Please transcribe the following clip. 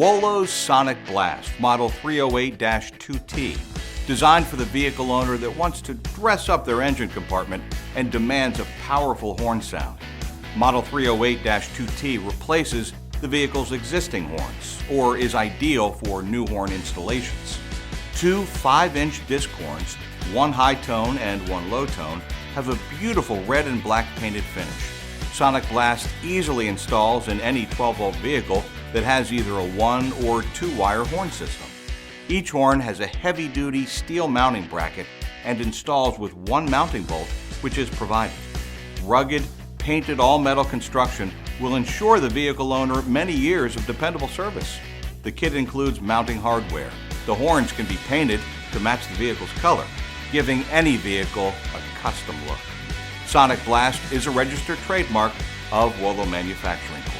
Wolo's Sonic Blast, model 308-2T, designed for the vehicle owner that wants to dress up their engine compartment and demands a powerful horn sound. Model 308-2T replaces the vehicle's existing horns, or is ideal for new horn installations. Two 5-inch disc horns, one high tone and one low tone, have a beautiful red and black painted finish. Sonic Blast easily installs in any 12-volt vehicle that has either a 1 or 2-wire horn system. Each horn has a heavy-duty steel mounting bracket and installs with one mounting bolt, which is provided. Rugged, painted all-metal construction will ensure the vehicle owner many years of dependable service. The kit includes mounting hardware. The horns can be painted to match the vehicle's color, giving any vehicle a custom look. Sonic Blast is a registered trademark of Wolo Manufacturing Corp.